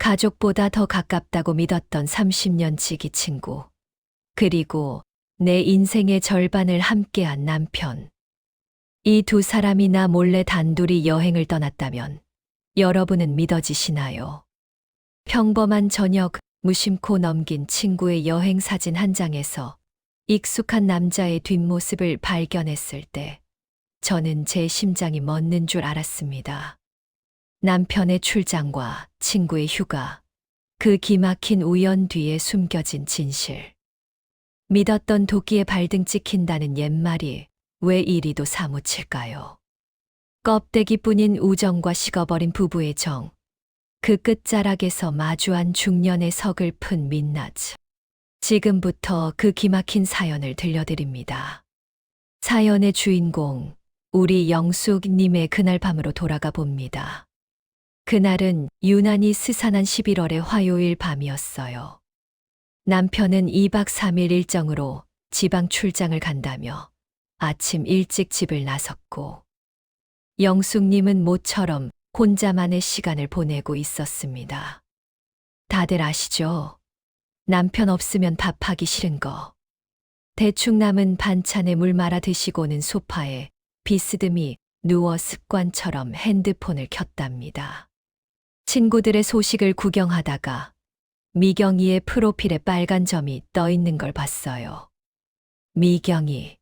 가족보다 더 가깝다고 믿었던 30년 지기 친구. 그리고 내 인생의 절반을 함께한 남편. 이 두 사람이 나 몰래 단둘이 여행을 떠났다면 여러분은 믿어지시나요? 평범한 저녁, 무심코 넘긴 친구의 여행 사진 한 장에서 익숙한 남자의 뒷모습을 발견했을 때 저는 제 심장이 멎는 줄 알았습니다. 남편의 출장과 친구의 휴가, 그 기막힌 우연 뒤에 숨겨진 진실. 믿었던 도끼에 발등 찍힌다는 옛말이 왜 이리도 사무칠까요? 껍데기뿐인 우정과 식어버린 부부의 정, 그 끝자락에서 마주한 중년의 서글픈 민낯. 지금부터 그 기막힌 사연을 들려드립니다. 사연의 주인공, 우리 영숙님의 그날 밤으로 돌아가 봅니다. 그날은 유난히 스산한 11월의 화요일 밤이었어요. 남편은 2박 3일 일정으로 지방 출장을 간다며 아침 일찍 집을 나섰고, 영숙님은 모처럼 혼자만의 시간을 보내고 있었습니다. 다들 아시죠? 남편 없으면 밥하기 싫은 거. 대충 남은 반찬에 물 말아 드시고는 소파에 비스듬히 누워 습관처럼 핸드폰을 켰답니다. 친구들의 소식을 구경하다가 미경이의 프로필에 빨간 점이 떠 있는 걸 봤어요. 미경이.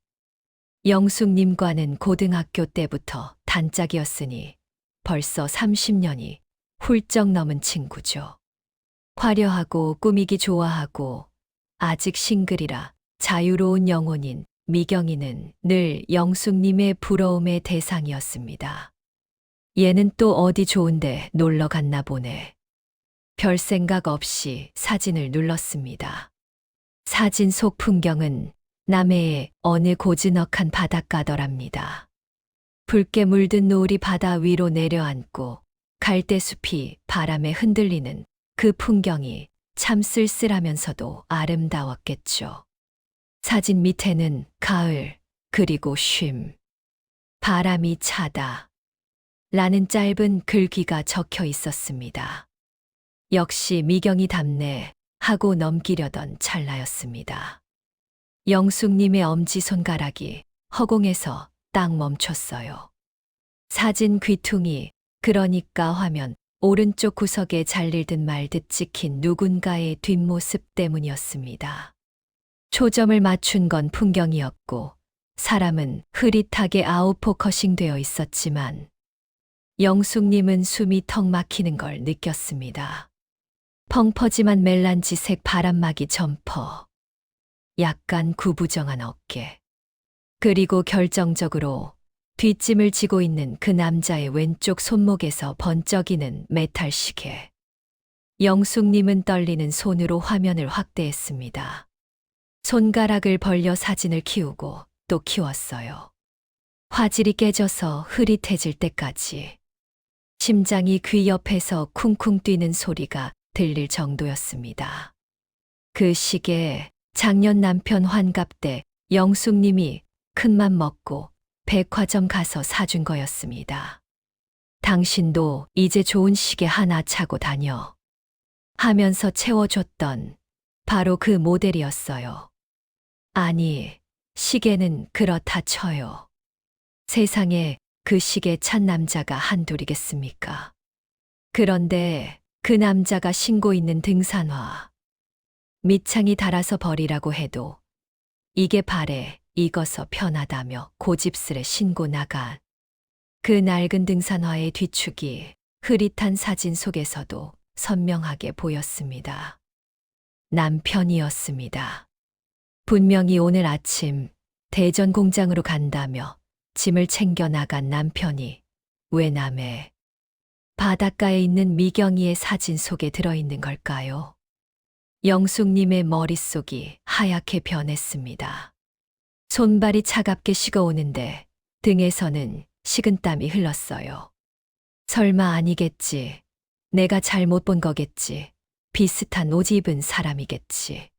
영숙님과는 고등학교 때부터 단짝이었으니 벌써 30년이 훌쩍 넘은 친구죠. 화려하고 꾸미기 좋아하고 아직 싱글이라 자유로운 영혼인 미경이는 늘 영숙님의 부러움의 대상이었습니다. 얘는 또 어디 좋은데 놀러 갔나 보네. 별 생각 없이 사진을 눌렀습니다. 사진 속 풍경은 남해의 어느 고즈넉한 바닷가더랍니다. 붉게 물든 노을이 바다 위로 내려앉고 갈대숲이 바람에 흔들리는 그 풍경이 참 쓸쓸하면서도 아름다웠겠죠. 사진 밑에는 가을, 그리고 쉼. 바람이 차다. 라는 짧은 글귀가 적혀 있었습니다. 역시 미경이답네 하고 넘기려던 찰나였습니다. 영숙님의 엄지손가락이 허공에서 딱 멈췄어요. 사진 귀퉁이, 그러니까 화면 오른쪽 구석에 잘릴듯 말듯 찍힌 누군가의 뒷모습 때문이었습니다. 초점을 맞춘 건 풍경이었고 사람은 흐릿하게 아웃포커싱 되어 있었지만 영숙님은 숨이 턱 막히는 걸 느꼈습니다. 펑퍼짐한 멜란지색 바람막이 점퍼, 약간 구부정한 어깨, 그리고 결정적으로 뒷짐을 지고 있는 그 남자의 왼쪽 손목에서 번쩍이는 메탈 시계. 영숙님은 떨리는 손으로 화면을 확대했습니다. 손가락을 벌려 사진을 키우고 또 키웠어요. 화질이 깨져서 흐릿해질 때까지. 심장이 귀 옆에서 쿵쿵 뛰는 소리가 들릴 정도였습니다. 그 시기에 작년 남편 환갑 때 영숙님이 큰맘 먹고 백화점 가서 사준 거였습니다. 당신도 이제 좋은 시계 하나 차고 다녀 하면서 채워줬던 바로 그 모델이었어요. 아니, 시계는 그렇다 쳐요. 세상에 그 시계 찬 남자가 한둘이겠습니까? 그런데 그 남자가 신고 있는 등산화. 밑창이 닳아서 버리라고 해도 이게 발에 익어서 편하다며 고집스레 신고 나간 그 낡은 등산화의 뒤축이 흐릿한 사진 속에서도 선명하게 보였습니다. 남편이었습니다. 분명히 오늘 아침 대전 공장으로 간다며 짐을 챙겨 나간 남편이 왜 남해 바닷가에 있는 미경이의 사진 속에 들어있는 걸까요? 영숙님의 머릿속이 하얗게 변했습니다. 손발이 차갑게 식어오는데 등에서는 식은땀이 흘렀어요. 설마 아니겠지. 내가 잘못 본 거겠지. 비슷한 옷 입은 사람이겠지.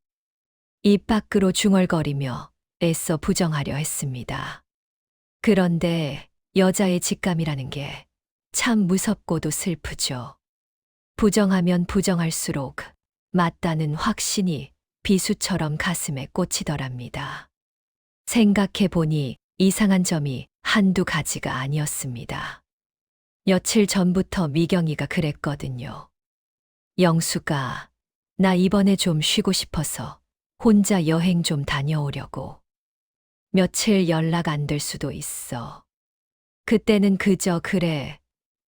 입 밖으로 중얼거리며 애써 부정하려 했습니다. 그런데 여자의 직감이라는 게 참 무섭고도 슬프죠. 부정하면 부정할수록 맞다는 확신이 비수처럼 가슴에 꽂히더랍니다. 생각해 보니 이상한 점이 한두 가지가 아니었습니다. 며칠 전부터 미경이가 그랬거든요. 영수가, 나 이번에 좀 쉬고 싶어서 혼자 여행 좀 다녀오려고. 며칠 연락 안 될 수도 있어. 그때는 그저 그래,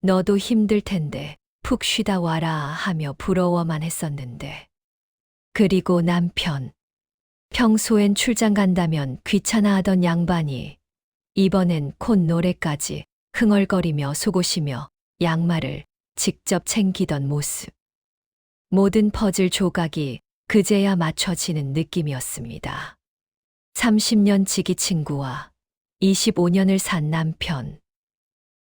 너도 힘들 텐데 푹 쉬다 와라 하며 부러워만 했었는데. 그리고 남편, 평소엔 출장 간다면 귀찮아하던 양반이 이번엔 콧노래까지 흥얼거리며 속옷이며 양말을 직접 챙기던 모습. 모든 퍼즐 조각이 그제야 맞춰지는 느낌이었습니다. 30년 지기 친구와 25년을 산 남편.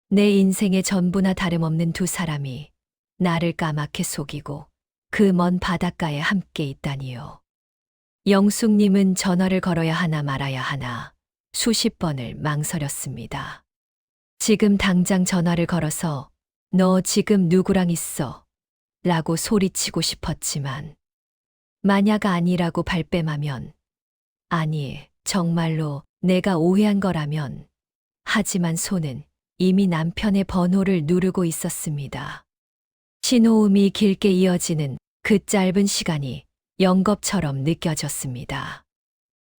내 인생의 전부나 다름없는 두 사람이 나를 까맣게 속이고 그 먼 바닷가에 함께 있다니요. 영숙님은 전화를 걸어야 하나 말아야 하나 수십 번을 망설였습니다. 지금 당장 전화를 걸어서 너 지금 누구랑 있어? 라고 소리치고 싶었지만 만약 아니라고 발뺌하면 아니, 정말로 내가 오해한 거라면 하지만 손은 이미 남편의 번호를 누르고 있었습니다. 신호음이 길게 이어지는 그 짧은 시간이 영겁처럼 느껴졌습니다.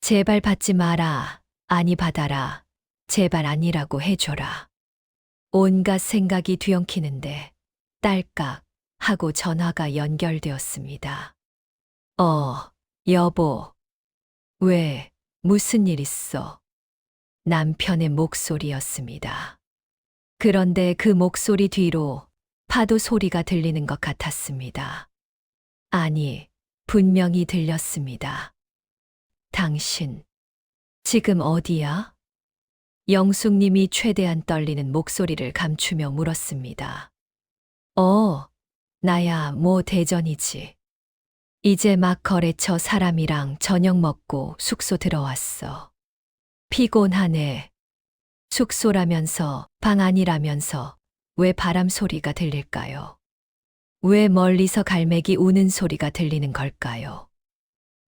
제발 받지 마라. 아니 받아라. 제발 아니라고 해줘라. 온갖 생각이 뒤엉키는데 딸깍 하고 전화가 연결되었습니다. 여보. 왜, 무슨 일 있어? 남편의 목소리였습니다. 그런데 그 목소리 뒤로 파도 소리가 들리는 것 같았습니다. 아니, 분명히 들렸습니다. 당신, 지금 어디야? 영숙님이 최대한 떨리는 목소리를 감추며 물었습니다. 나야 뭐 대전이지. 이제 막 거래처 사람이랑 저녁 먹고 숙소 들어왔어. 피곤하네. 숙소라면서 방 안이라면서 왜 바람 소리가 들릴까요? 왜 멀리서 갈매기 우는 소리가 들리는 걸까요?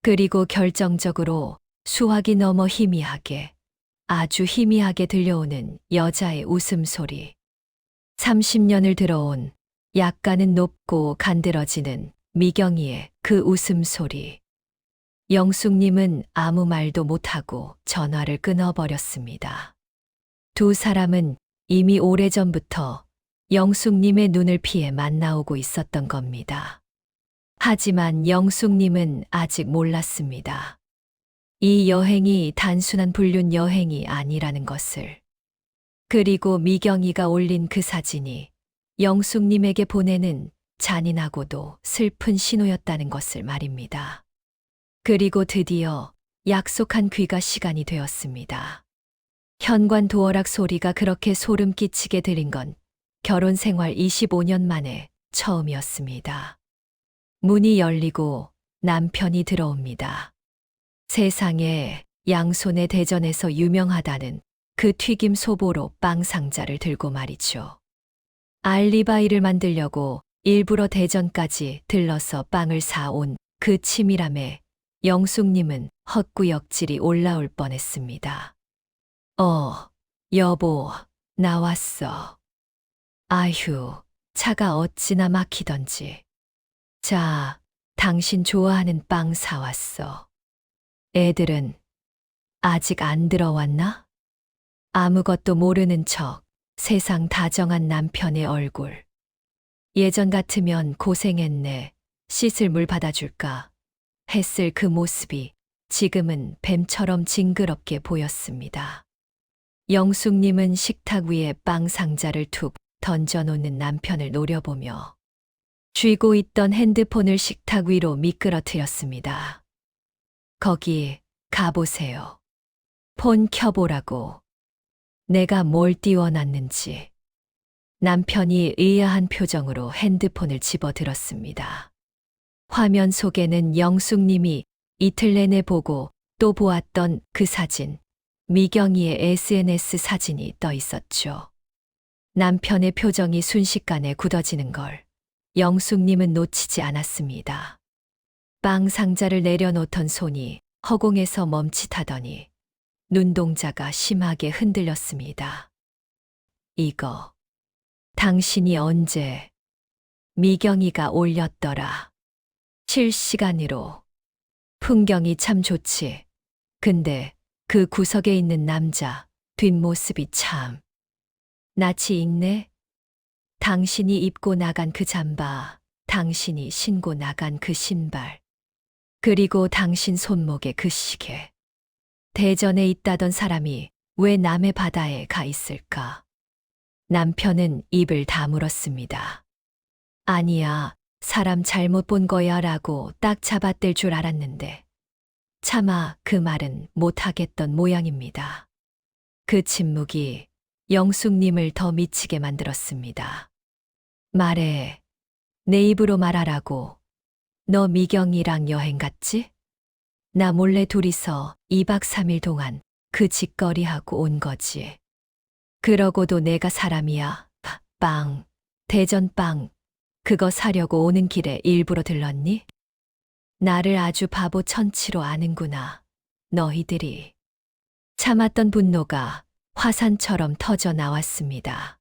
그리고 결정적으로 수화기 넘어 희미하게, 아주 희미하게 들려오는 여자의 웃음소리. 30년을 들어온 약간은 높고 간드러지는 미경이의 그 웃음소리. 영숙님은 아무 말도 못하고 전화를 끊어버렸습니다. 두 사람은 이미 오래전부터 영숙님의 눈을 피해 만나오고 있었던 겁니다. 하지만 영숙님은 아직 몰랐습니다. 이 여행이 단순한 불륜 여행이 아니라는 것을. 그리고 미경이가 올린 그 사진이 영숙님에게 보내는 잔인하고도 슬픈 신호였다는 것을 말입니다. 그리고 드디어 약속한 귀가 시간이 되었습니다. 현관 도어락 소리가 그렇게 소름 끼치게 들린 건 결혼 생활 25년 만에 처음이었습니다. 문이 열리고 남편이 들어옵니다. 세상에 양손에 대전에서 유명하다는 그 튀김 소보로 빵 상자를 들고 말이죠. 알리바이를 만들려고 일부러 대전까지 들러서 빵을 사온 그 치밀함에 영숙님은 헛구역질이 올라올 뻔했습니다. 여보, 나왔어. 아휴, 차가 어찌나 막히던지. 자, 당신 좋아하는 빵 사왔어. 애들은 아직 안 들어왔나? 아무것도 모르는 척 세상 다정한 남편의 얼굴. 예전 같으면 고생했네. 씻을 물 받아줄까? 했을 그 모습이 지금은 뱀처럼 징그럽게 보였습니다. 영숙님은 식탁 위에 빵 상자를 툭 던져놓는 남편을 노려보며 쥐고 있던 핸드폰을 식탁 위로 미끄러뜨렸습니다. 거기 가보세요. 폰 켜보라고. 내가 뭘 띄워놨는지. 남편이 의아한 표정으로 핸드폰을 집어들었습니다. 화면 속에는 영숙님이 이틀 내내 보고 또 보았던 그 사진, 미경이의 SNS 사진이 떠 있었죠. 남편의 표정이 순식간에 굳어지는 걸 영숙님은 놓치지 않았습니다. 빵 상자를 내려놓던 손이 허공에서 멈칫하더니 눈동자가 심하게 흔들렸습니다. 이거 당신이 언제 미경이가 올렸더라. 실시간으로. 풍경이 참 좋지. 근데 그 구석에 있는 남자 뒷모습이 참 낯이 익네. 당신이 입고 나간 그 잠바, 당신이 신고 나간 그 신발, 그리고 당신 손목에 그 시계. 대전에 있다던 사람이 왜 남의 바다에 가 있을까? 남편은 입을 다물었습니다. 아니야, 사람 잘못 본 거야 라고 딱 잡아댈 줄 알았는데 차마 그 말은 못하겠던 모양입니다. 그 침묵이 영숙님을 더 미치게 만들었습니다. 말해, 내 입으로 말하라고. 너 미경이랑 여행 갔지? 나 몰래 둘이서 2박 3일 동안 그 짓거리하고 온 거지. 그러고도 내가 사람이야. 빵, 대전빵, 그거 사려고 오는 길에 일부러 들렀니? 나를 아주 바보 천치로 아는구나. 너희들이. 참았던 분노가 화산처럼 터져 나왔습니다.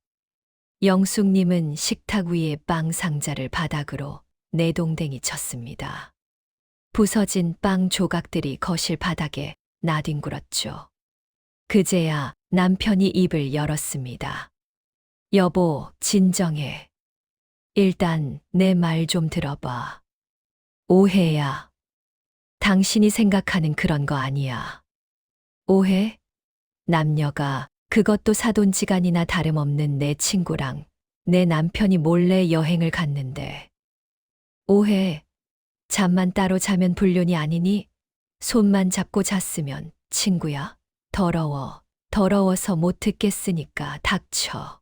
영숙님은 식탁 위에 빵 상자를 바닥으로 내동댕이 쳤습니다. 부서진 빵 조각들이 거실 바닥에 나뒹굴었죠. 그제야 남편이 입을 열었습니다. 여보, 진정해. 일단 내 말 좀 들어봐. 오해야. 당신이 생각하는 그런 거 아니야. 오해? 남녀가 그것도 사돈지간이나 다름없는 내 친구랑 내 남편이 몰래 여행을 갔는데. 오해. 잠만 따로 자면 불륜이 아니니? 손만 잡고 잤으면 친구야? 더러워. 더러워서 못 듣겠으니까 닥쳐.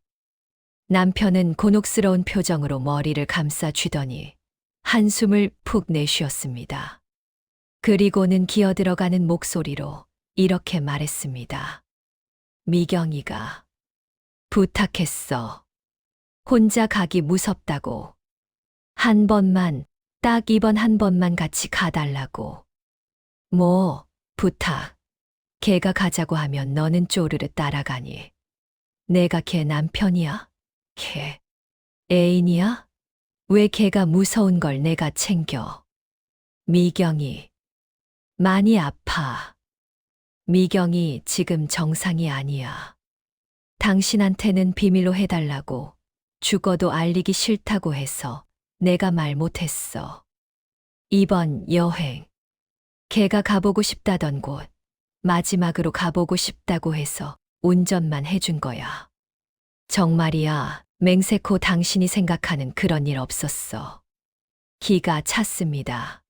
남편은 곤혹스러운 표정으로 머리를 감싸 쥐더니 한숨을 푹 내쉬었습니다. 그리고는 기어들어가는 목소리로 이렇게 말했습니다. 미경이가 부탁했어. 혼자 가기 무섭다고. 한 번만, 딱 이번 한 번만 같이 가달라고. 뭐, 부탁. 걔가 가자고 하면 너는 쪼르르 따라가니. 내가 걔 남편이야? 걔 애인이야? 왜 걔가 무서운 걸 내가 챙겨? 미경이 많이 아파. 미경이 지금 정상이 아니야. 당신한테는 비밀로 해달라고 죽어도 알리기 싫다고 해서 내가 말 못했어. 이번 여행, 걔가 가보고 싶다던 곳, 마지막으로 가보고 싶다고 해서 운전만 해준 거야. 정말이야, 맹세코 당신이 생각하는 그런 일 없었어. 기가 찼습니다.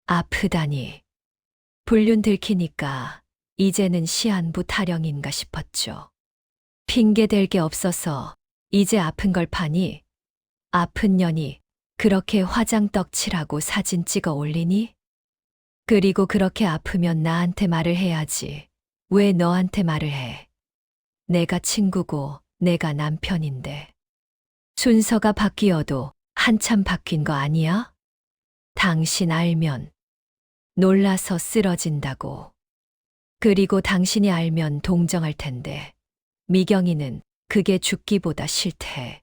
아프다니. 불륜 들키니까 이제는 시한부 타령인가 싶었죠. 핑계 댈 게 없어서 이제 아픈 걸 파니? 아픈 년이 그렇게 화장떡 칠하고 사진 찍어 올리니? 그리고 그렇게 아프면 나한테 말을 해야지. 왜 너한테 말을 해? 내가 친구고 내가 남편인데. 순서가 바뀌어도 한참 바뀐 거 아니야? 당신 알면 놀라서 쓰러진다고. 그리고 당신이 알면 동정할 텐데 미경이는 그게 죽기보다 싫대.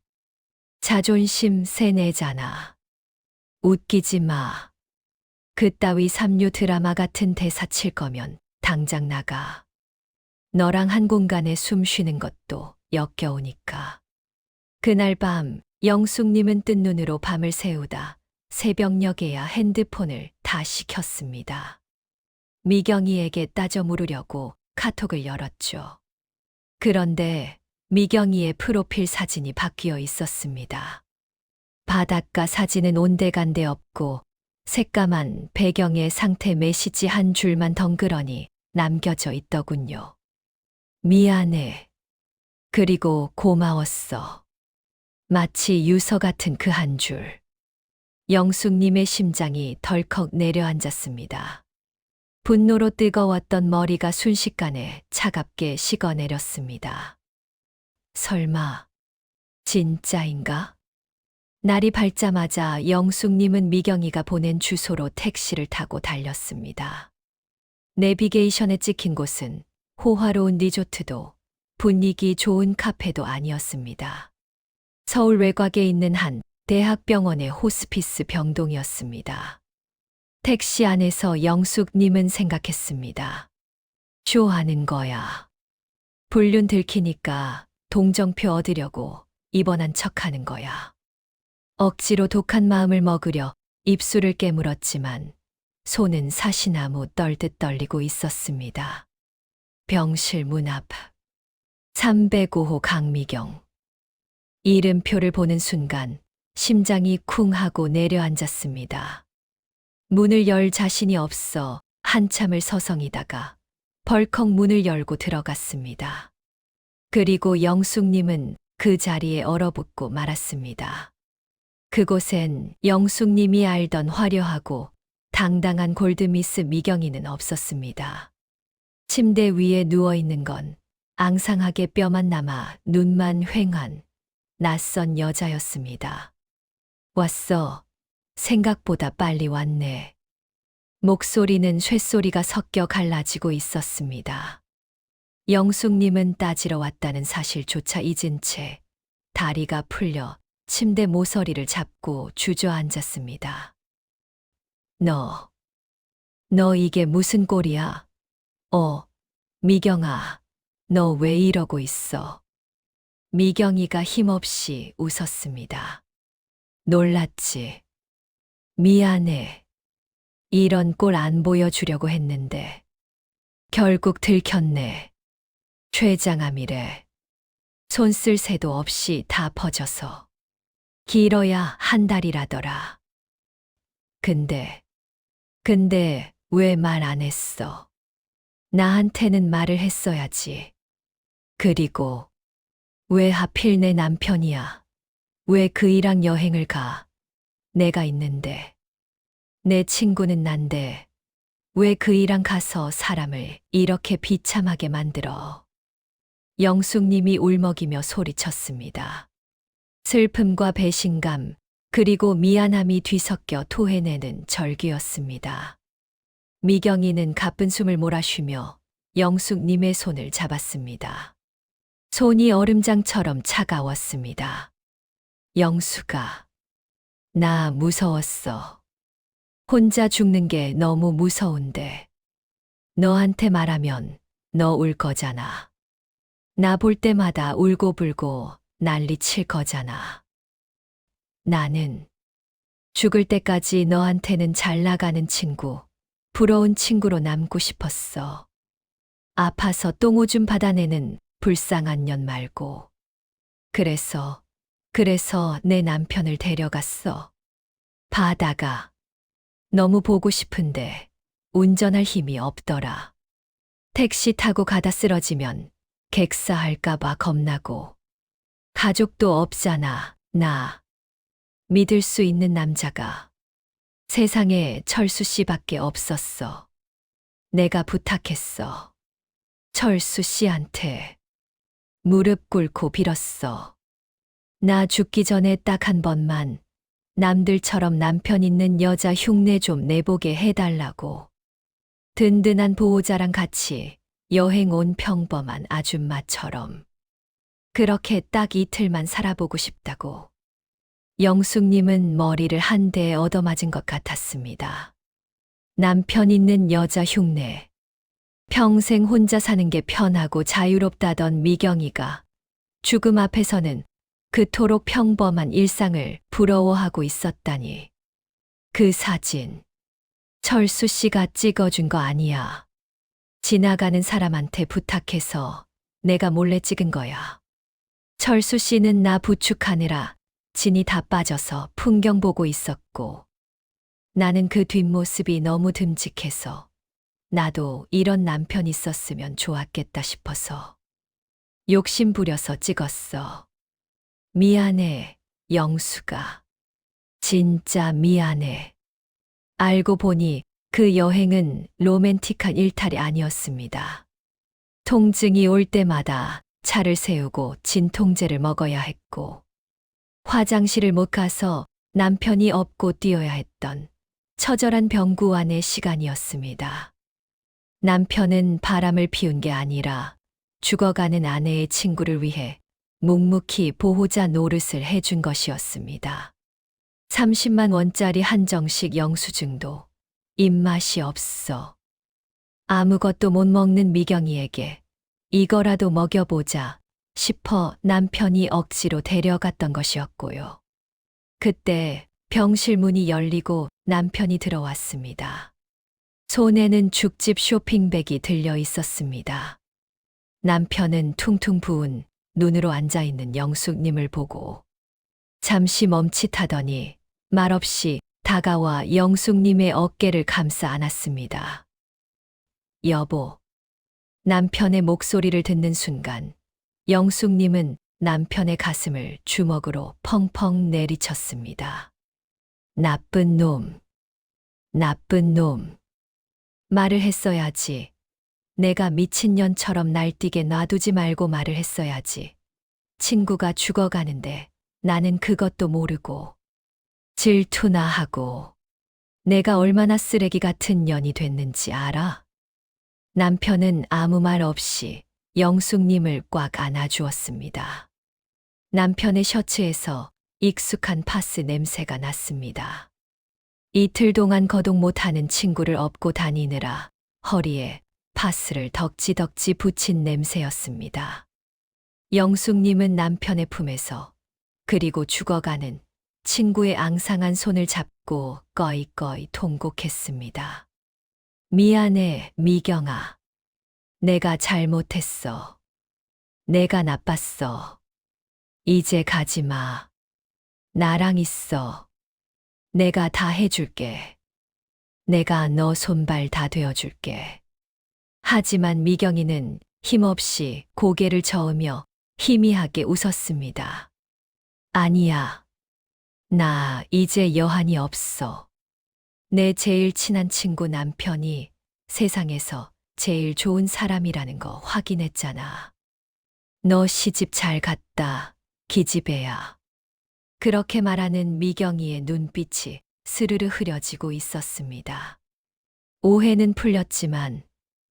자존심 세뇌잖아. 웃기지 마. 그따위 삼류 드라마 같은 대사 칠 거면 당장 나가. 너랑 한 공간에 숨 쉬는 것도 역겨우니까. 그날 밤 영숙님은 뜬 눈으로 밤을 새우다 새벽녘에야 핸드폰을 다시 켰습니다. 미경이에게 따져 물으려고 카톡을 열었죠. 그런데 미경이의 프로필 사진이 바뀌어 있었습니다. 바닷가 사진은 온데간데 없고 새까만 배경에 상태 메시지 한 줄만 덩그러니 남겨져 있더군요. 미안해. 그리고 고마웠어. 마치 유서 같은 그 한 줄. 영숙님의 심장이 덜컥 내려앉았습니다. 분노로 뜨거웠던 머리가 순식간에 차갑게 식어내렸습니다. 설마 진짜인가? 날이 밝자마자 영숙님은 미경이가 보낸 주소로 택시를 타고 달렸습니다. 내비게이션에 찍힌 곳은 호화로운 리조트도 분위기 좋은 카페도 아니었습니다. 서울 외곽에 있는 한 대학병원의 호스피스 병동이었습니다. 택시 안에서 영숙님은 생각했습니다. 쇼하는 거야. 불륜 들키니까 동정표 얻으려고 입원한 척하는 거야. 억지로 독한 마음을 먹으려 입술을 깨물었지만 손은 사시나무 떨듯 떨리고 있었습니다. 병실 문 앞 305호 강미경. 이름표를 보는 순간 심장이 쿵 하고 내려앉았습니다. 문을 열 자신이 없어 한참을 서성이다가 벌컥 문을 열고 들어갔습니다. 그리고 영숙님은 그 자리에 얼어붙고 말았습니다. 그곳엔 영숙님이 알던 화려하고 당당한 골드미스 미경이는 없었습니다. 침대 위에 누워있는 건 앙상하게 뼈만 남아 눈만 휑한 낯선 여자였습니다. 왔어. 생각보다 빨리 왔네. 목소리는 쇳소리가 섞여 갈라지고 있었습니다. 영숙님은 따지러 왔다는 사실조차 잊은 채 다리가 풀려 침대 모서리를 잡고 주저앉았습니다. 너 이게 무슨 꼴이야? 미경아, 너 왜 이러고 있어? 미경이가 힘없이 웃었습니다. 놀랐지? 미안해. 이런 꼴 안 보여주려고 했는데. 결국 들켰네. 췌장암이래. 손 쓸 새도 없이 다 퍼져서. 길어야 한 달이라더라. 근데 왜 말 안 했어? 나한테는 말을 했어야지. 그리고 왜 하필 내 남편이야? 왜 그이랑 여행을 가? 내가 있는데. 내 친구는 난데 왜 그이랑 가서 사람을 이렇게 비참하게 만들어? 영숙님이 울먹이며 소리쳤습니다. 슬픔과 배신감, 그리고 미안함이 뒤섞여 토해내는 절규였습니다. 미경이는 가쁜 숨을 몰아쉬며 영숙님의 손을 잡았습니다. 손이 얼음장처럼 차가웠습니다. 영숙아, 나 무서웠어. 혼자 죽는 게 너무 무서운데. 너한테 말하면 너 울 거잖아. 나 볼 때마다 울고불고 난리 칠 거잖아. 나는 죽을 때까지 너한테는 잘 나가는 친구, 부러운 친구로 남고 싶었어. 아파서 똥오줌 받아내는 불쌍한 년 말고. 그래서 내 남편을 데려갔어. 바다가 너무 보고 싶은데 운전할 힘이 없더라. 택시 타고 가다 쓰러지면 객사할까봐 겁나고. 가족도 없잖아, 나. 믿을 수 있는 남자가 세상에 철수 씨밖에 없었어. 내가 부탁했어. 철수 씨한테 무릎 꿇고 빌었어. 나 죽기 전에 딱 한 번만 남들처럼 남편 있는 여자 흉내 좀 내보게 해달라고. 든든한 보호자랑 같이 여행 온 평범한 아줌마처럼. 그렇게 딱 이틀만 살아보고 싶다고. 영숙님은 머리를 한 대 얻어맞은 것 같았습니다. 남편 있는 여자 흉내. 평생 혼자 사는 게 편하고 자유롭다던 미경이가 죽음 앞에서는 그토록 평범한 일상을 부러워하고 있었다니. 그 사진, 철수 씨가 찍어준 거 아니야. 지나가는 사람한테 부탁해서 내가 몰래 찍은 거야. 철수 씨는 나 부축하느라 진이 다 빠져서 풍경 보고 있었고, 나는 그 뒷모습이 너무 듬직해서 나도 이런 남편 있었으면 좋았겠다 싶어서 욕심 부려서 찍었어. 미안해, 영수가. 진짜 미안해. 알고 보니 그 여행은 로맨틱한 일탈이 아니었습니다. 통증이 올 때마다 차를 세우고 진통제를 먹어야 했고, 화장실을 못 가서 남편이 업고 뛰어야 했던 처절한 병구 안의 시간이었습니다. 남편은 바람을 피운 게 아니라 죽어가는 아내의 친구를 위해 묵묵히 보호자 노릇을 해준 것이었습니다. 30만 원짜리 한정식 영수증도 입맛이 없어 아무것도 못 먹는 미경이에게 이거라도 먹여보자 싶어 남편이 억지로 데려갔던 것이었고요. 그때 병실 문이 열리고 남편이 들어왔습니다. 손에는 죽집 쇼핑백이 들려 있었습니다. 남편은 퉁퉁 부은 눈으로 앉아있는 영숙님을 보고 잠시 멈칫하더니 말없이 다가와 영숙님의 어깨를 감싸 안았습니다. 여보. 남편의 목소리를 듣는 순간 영숙님은 남편의 가슴을 주먹으로 펑펑 내리쳤습니다. 나쁜 놈. 나쁜 놈. 말을 했어야지. 내가 미친년처럼 날뛰게 놔두지 말고 말을 했어야지. 친구가 죽어가는데 나는 그것도 모르고 질투나 하고 내가 얼마나 쓰레기 같은 년이 됐는지 알아? 남편은 아무 말 없이 영숙님을 꽉 안아주었습니다. 남편의 셔츠에서 익숙한 파스 냄새가 났습니다. 이틀 동안 거동 못하는 친구를 업고 다니느라 허리에 파스를 덕지덕지 붙인 냄새였습니다. 영숙님은 남편의 품에서 그리고 죽어가는 친구의 앙상한 손을 잡고 꺼이꺼이 통곡했습니다. 미안해, 미경아. 내가 잘못했어. 내가 나빴어. 이제 가지 마. 나랑 있어. 내가 다 해줄게. 내가 너 손발 다 되어줄게. 하지만 미경이는 힘없이 고개를 저으며 희미하게 웃었습니다. 아니야. 나 이제 여한이 없어. 내 제일 친한 친구 남편이 세상에서 제일 좋은 사람이라는 거 확인했잖아. 너 시집 잘 갔다, 기집애야. 그렇게 말하는 미경이의 눈빛이 스르르 흐려지고 있었습니다. 오해는 풀렸지만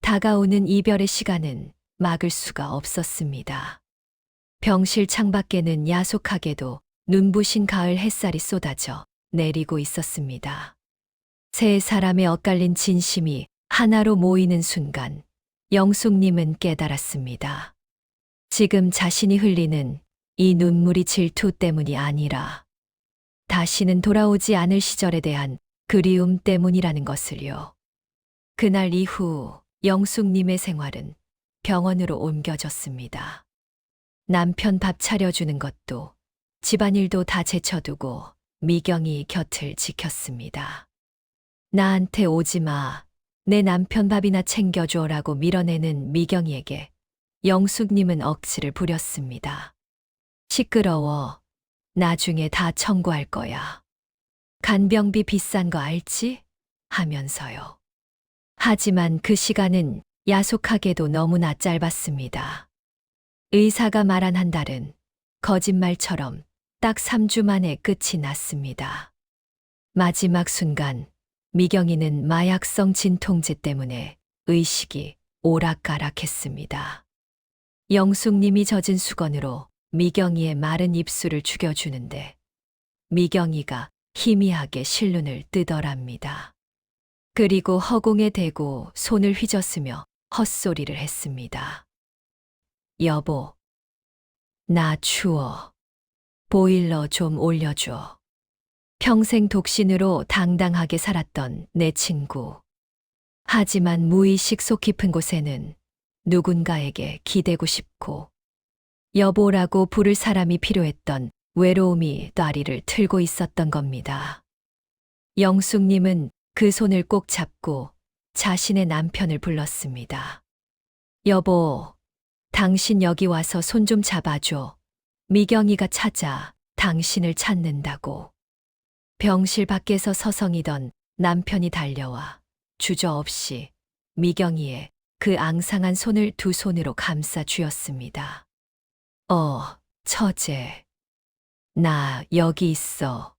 다가오는 이별의 시간은 막을 수가 없었습니다. 병실 창밖에는 야속하게도 눈부신 가을 햇살이 쏟아져 내리고 있었습니다. 세 사람의 엇갈린 진심이 하나로 모이는 순간 영숙님은 깨달았습니다. 지금 자신이 흘리는 이 눈물이 질투 때문이 아니라 다시는 돌아오지 않을 시절에 대한 그리움 때문이라는 것을요. 그날 이후 영숙님의 생활은 병원으로 옮겨졌습니다. 남편 밥 차려주는 것도 집안일도 다 제쳐두고 미경이 곁을 지켰습니다. 나한테 오지 마. 내 남편 밥이나 챙겨줘라고 밀어내는 미경이에게 영숙님은 억지를 부렸습니다. 시끄러워. 나중에 다 청구할 거야. 간병비 비싼 거 알지? 하면서요. 하지만 그 시간은 야속하게도 너무나 짧았습니다. 의사가 말한 한 달은 거짓말처럼 딱 3주 만에 끝이 났습니다. 마지막 순간 미경이는 마약성 진통제 때문에 의식이 오락가락했습니다. 영숙님이 젖은 수건으로 미경이의 마른 입술을 죽여주는데 미경이가 희미하게 실눈을 뜨더랍니다. 그리고 허공에 대고 손을 휘저으며 헛소리를 했습니다. 여보, 나 추워. 보일러 좀 올려줘. 평생 독신으로 당당하게 살았던 내 친구. 하지만 무의식 속 깊은 곳에는 누군가에게 기대고 싶고 여보라고 부를 사람이 필요했던 외로움이 다리를 틀고 있었던 겁니다. 영숙님은 그 손을 꼭 잡고 자신의 남편을 불렀습니다. 여보, 당신 여기 와서 손 좀 잡아줘. 미경이가 찾아 당신을 찾는다고. 병실 밖에서 서성이던 남편이 달려와 주저없이 미경이의 그 앙상한 손을 두 손으로 감싸 쥐었습니다. 처제. 나 여기 있어.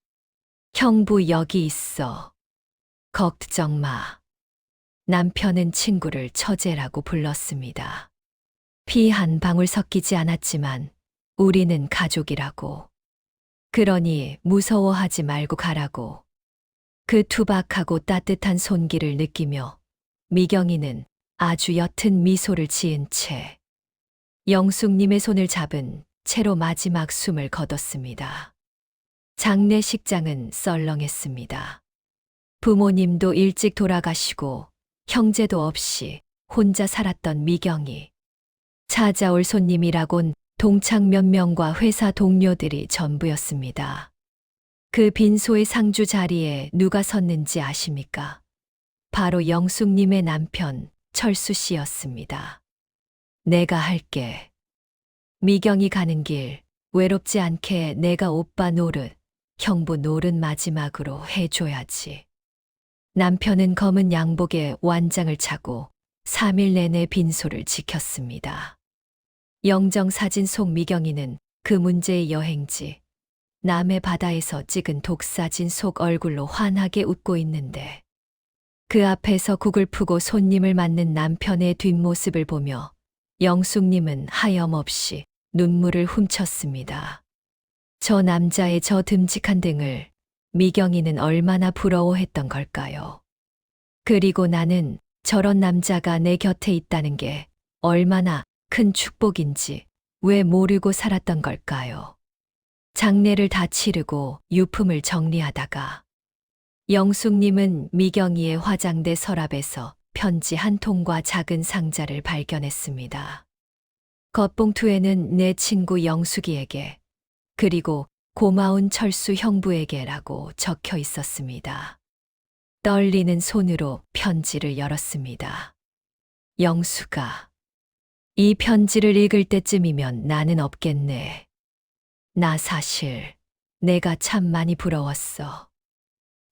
형부 여기 있어. 걱정 마. 남편은 친구를 처제라고 불렀습니다. 피 한 방울 섞이지 않았지만 우리는 가족이라고. 그러니 무서워하지 말고 가라고. 그 투박하고 따뜻한 손길을 느끼며 미경이는 아주 옅은 미소를 지은 채 영숙님의 손을 잡은 채로 마지막 숨을 거뒀습니다. 장례식장은 썰렁했습니다. 부모님도 일찍 돌아가시고 형제도 없이 혼자 살았던 미경이. 찾아올 손님이라곤 동창 몇 명과 회사 동료들이 전부였습니다. 그 빈소의 상주 자리에 누가 섰는지 아십니까? 바로 영숙님의 남편 철수 씨였습니다. 내가 할게. 미경이 가는 길 외롭지 않게 내가 오빠 노릇, 형부 노릇 마지막으로 해줘야지. 남편은 검은 양복에 완장을 차고 3일 내내 빈소를 지켰습니다. 영정사진 속 미경이는 그 문제의 여행지, 남해 바다에서 찍은 독사진 속 얼굴로 환하게 웃고 있는데 그 앞에서 국을 푸고 손님을 맞는 남편의 뒷모습을 보며 영숙님은 하염없이 눈물을 훔쳤습니다. 저 남자의 저 듬직한 등을 미경이는 얼마나 부러워했던 걸까요? 그리고 나는 저런 남자가 내 곁에 있다는 게 얼마나 큰 축복인지 왜 모르고 살았던 걸까요? 장례를 다 치르고 유품을 정리하다가 영숙님은 미경이의 화장대 서랍에서 편지 한 통과 작은 상자를 발견했습니다. 겉봉투에는 내 친구 영숙이에게 그리고 고마운 철수 형부에게라고 적혀 있었습니다. 떨리는 손으로 편지를 열었습니다. 영숙아, 이 편지를 읽을 때쯤이면 나는 없겠네. 나 사실 내가 참 많이 부러웠어.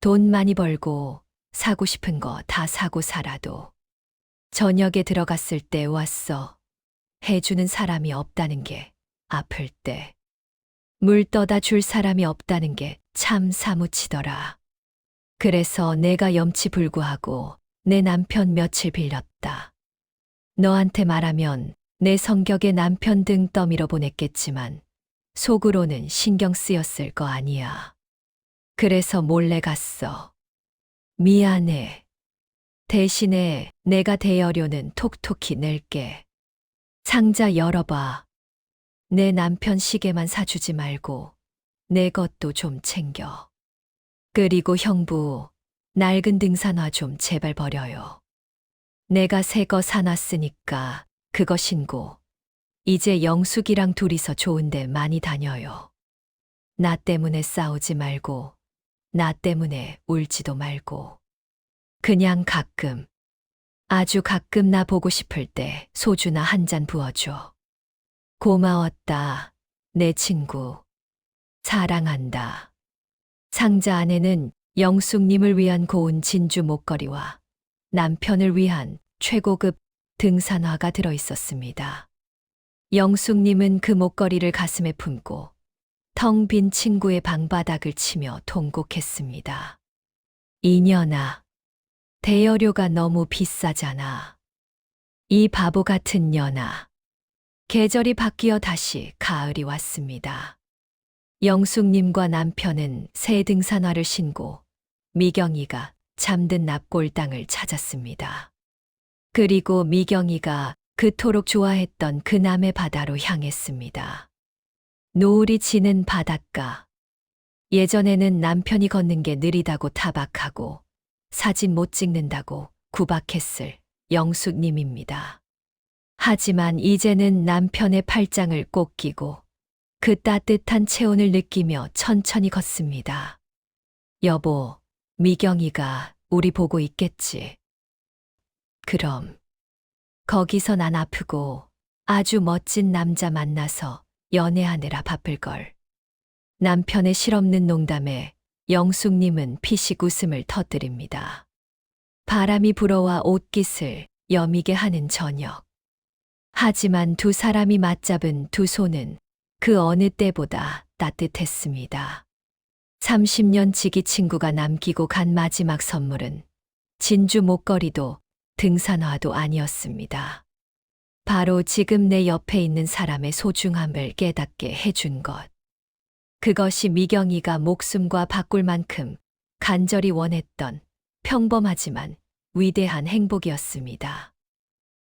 돈 많이 벌고 사고 싶은 거 다 사고 살아도 저녁에 들어갔을 때 왔어. 해주는 사람이 없다는 게 아플 때. 물 떠다 줄 사람이 없다는 게 참 사무치더라. 그래서 내가 염치불구하고 내 남편 며칠 빌렸다. 너한테 말하면 내 성격에 남편 등 떠밀어 보냈겠지만 속으로는 신경 쓰였을 거 아니야. 그래서 몰래 갔어. 미안해. 대신에 내가 대여료는 톡톡히 낼게. 상자 열어봐. 내 남편 시계만 사주지 말고 내 것도 좀 챙겨. 그리고 형부, 낡은 등산화 좀 제발 버려요. 내가 새 거 사놨으니까 그거 신고 이제 영숙이랑 둘이서 좋은 데 많이 다녀요. 나 때문에 싸우지 말고 나 때문에 울지도 말고 그냥 가끔, 아주 가끔 나 보고 싶을 때 소주나 한 잔 부어줘. 고마웠다, 내 친구. 사랑한다. 상자 안에는 영숙님을 위한 고운 진주 목걸이와 남편을 위한 최고급 등산화가 들어 있었습니다. 영숙님은 그 목걸이를 가슴에 품고 텅 빈 친구의 방바닥을 치며 통곡했습니다. 이년아, 대여료가 너무 비싸잖아. 이 바보 같은 년아. 계절이 바뀌어 다시 가을이 왔습니다. 영숙님과 남편은 새 등산화를 신고 미경이가 잠든 납골당을 찾았습니다. 그리고 미경이가 그토록 좋아했던 그 남해 바다로 향했습니다. 노을이 지는 바닷가. 예전에는 남편이 걷는 게 느리다고 타박하고 사진 못 찍는다고 구박했을 영숙님입니다. 하지만 이제는 남편의 팔짱을 꼭 끼고 그 따뜻한 체온을 느끼며 천천히 걷습니다. 여보, 미경이가 우리 보고 있겠지. 그럼. 거기서 난 아프고 아주 멋진 남자 만나서 연애하느라 바쁠걸. 남편의 실없는 농담에 영숙님은 피식 웃음을 터뜨립니다. 바람이 불어와 옷깃을 여미게 하는 저녁. 하지만 두 사람이 맞잡은 두 손은 그 어느 때보다 따뜻했습니다. 30년 지기 친구가 남기고 간 마지막 선물은 진주 목걸이도 등산화도 아니었습니다. 바로 지금 내 옆에 있는 사람의 소중함을 깨닫게 해준 것. 그것이 미경이가 목숨과 바꿀 만큼 간절히 원했던 평범하지만 위대한 행복이었습니다.